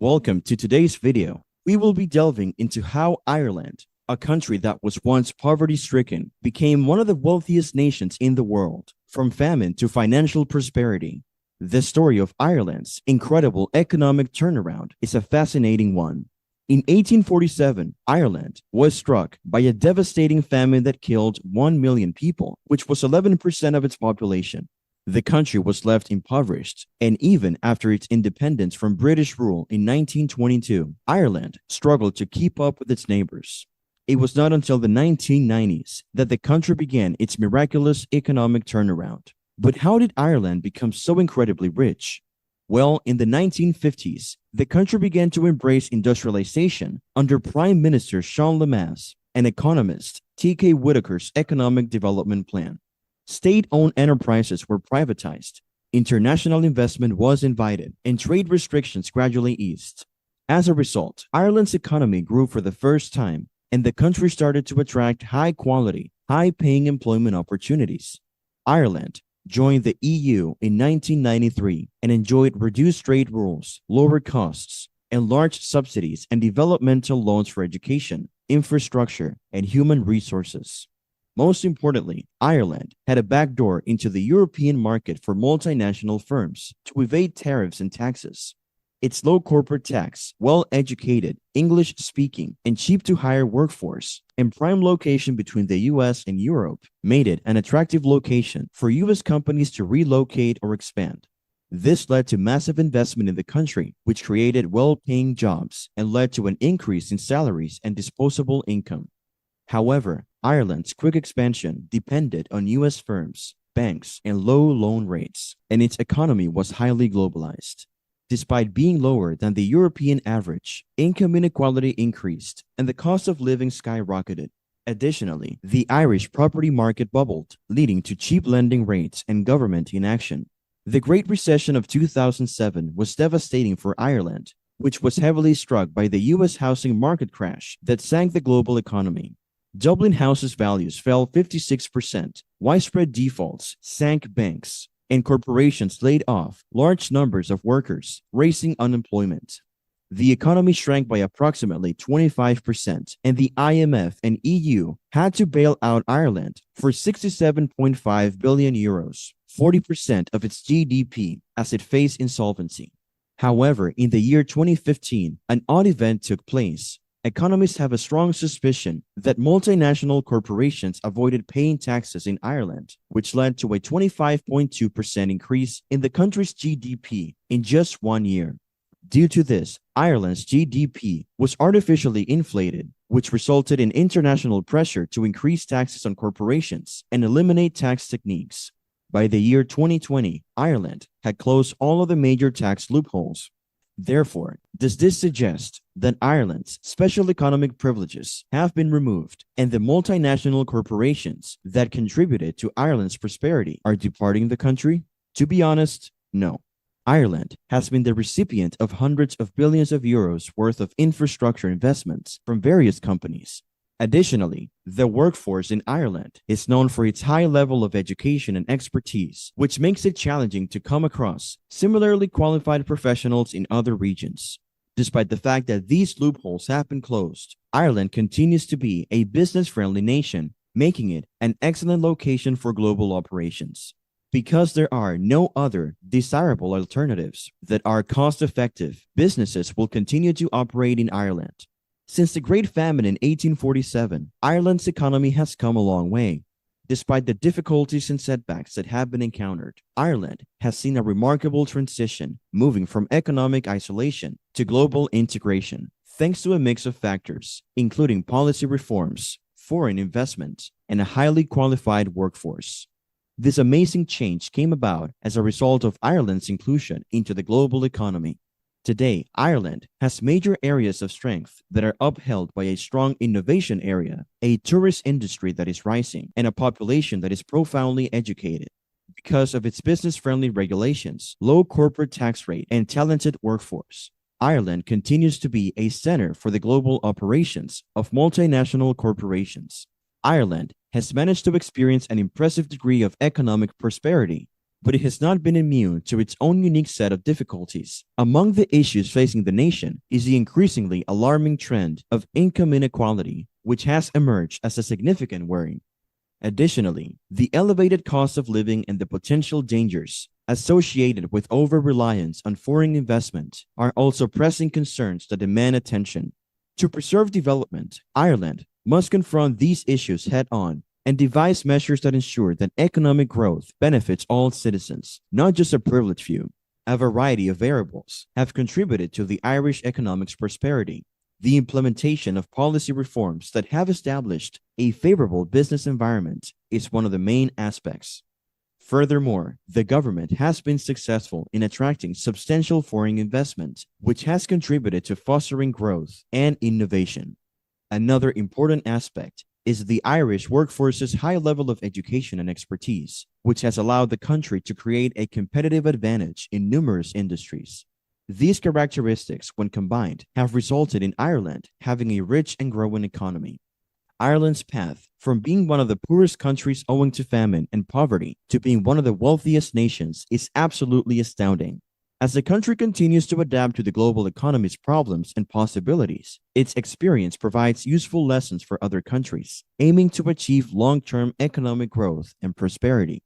Welcome to today's video. We will be delving into how Ireland, a country that was once poverty-stricken, became one of the wealthiest nations in the world, from famine to financial prosperity. The story of Ireland's incredible economic turnaround is a fascinating one. In 1847, Ireland was struck by a devastating famine that killed 1 million people, which was 11% of its population. The country was left impoverished, and even after its independence from British rule in 1922, Ireland struggled to keep up with its neighbors. It was not until the 1990s that the country began its miraculous economic turnaround. But how did Ireland become so incredibly rich? Well, in the 1950s, the country began to embrace industrialization under Prime Minister Sean Lemass and economist T.K. Whitaker's economic development plan. State-owned enterprises were privatized, international investment was invited, and trade restrictions gradually eased. As a result, Ireland's economy grew for the first time, and the country started to attract high-quality, high-paying employment opportunities. Ireland joined the EU in 1993 and enjoyed reduced trade rules, lower costs, and large subsidies and developmental loans for education, infrastructure, and human resources. Most importantly, Ireland had a backdoor into the European market for multinational firms to evade tariffs and taxes. Its low corporate tax, well-educated, English-speaking, and cheap-to-hire workforce, and prime location between the US and Europe made it an attractive location for US companies to relocate or expand. This led to massive investment in the country, which created well-paying jobs and led to an increase in salaries and disposable income. However, Ireland's quick expansion depended on US firms, banks, and low loan rates, and its economy was highly globalized. Despite being lower than the European average, income inequality increased and the cost of living skyrocketed. Additionally, the Irish property market bubbled, leading to cheap lending rates and government inaction. The Great Recession of 2007 was devastating for Ireland, which was heavily struck by the US housing market crash that sank the global economy. Dublin houses values fell 56%, widespread defaults sank banks, and corporations laid off large numbers of workers, raising unemployment. The economy shrank by approximately 25%, and the IMF and EU had to bail out Ireland for 67.5 billion euros, 40% of its GDP, as it faced insolvency. However, in the year 2015, an odd event took place. Economists have a strong suspicion that multinational corporations avoided paying taxes in Ireland, which led to a 25.2% increase in the country's GDP in just 1 year. Due to this, Ireland's GDP was artificially inflated, which resulted in international pressure to increase taxes on corporations and eliminate tax techniques. By the year 2020, Ireland had closed all of the major tax loopholes. Therefore, does this suggest that Ireland's special economic privileges have been removed and the multinational corporations that contributed to Ireland's prosperity are departing the country? To be honest, no. Ireland has been the recipient of hundreds of billions of euros worth of infrastructure investments from various companies. Additionally, the workforce in Ireland is known for its high level of education and expertise, which makes it challenging to come across similarly qualified professionals in other regions. Despite the fact that these loopholes have been closed, Ireland continues to be a business-friendly nation, making it an excellent location for global operations. Because there are no other desirable alternatives that are cost-effective, businesses will continue to operate in Ireland. Since the Great Famine in 1847, Ireland's economy has come a long way. Despite the difficulties and setbacks that have been encountered, Ireland has seen a remarkable transition, moving from economic isolation to global integration, thanks to a mix of factors, including policy reforms, foreign investment, and a highly qualified workforce. This amazing change came about as a result of Ireland's inclusion into the global economy. Today, Ireland has major areas of strength that are upheld by a strong innovation area, a tourist industry that is rising, and a population that is profoundly educated. Because of its business-friendly regulations, low corporate tax rate, and talented workforce, Ireland continues to be a center for the global operations of multinational corporations. Ireland has managed to experience an impressive degree of economic prosperity but it has not been immune to its own unique set of difficulties. Among the issues facing the nation is the increasingly alarming trend of income inequality, which has emerged as a significant worry. Additionally, the elevated cost of living and the potential dangers associated with over-reliance on foreign investment are also pressing concerns that demand attention. To preserve development, Ireland must confront these issues head-on and devise measures that ensure that economic growth benefits all citizens, not just a privileged few. A variety of variables have contributed to the Irish economic's prosperity. The implementation of policy reforms that have established a favorable business environment is one of the main aspects. Furthermore, the government has been successful in attracting substantial foreign investment, which has contributed to fostering growth and innovation. Another important aspect is the Irish workforce's high level of education and expertise, which has allowed the country to create a competitive advantage in numerous industries. These characteristics, when combined, have resulted in Ireland having a rich and growing economy. Ireland's path from being one of the poorest countries owing to famine and poverty to being one of the wealthiest nations is absolutely astounding. As the country continues to adapt to the global economy's problems and possibilities, its experience provides useful lessons for other countries, aiming to achieve long-term economic growth and prosperity.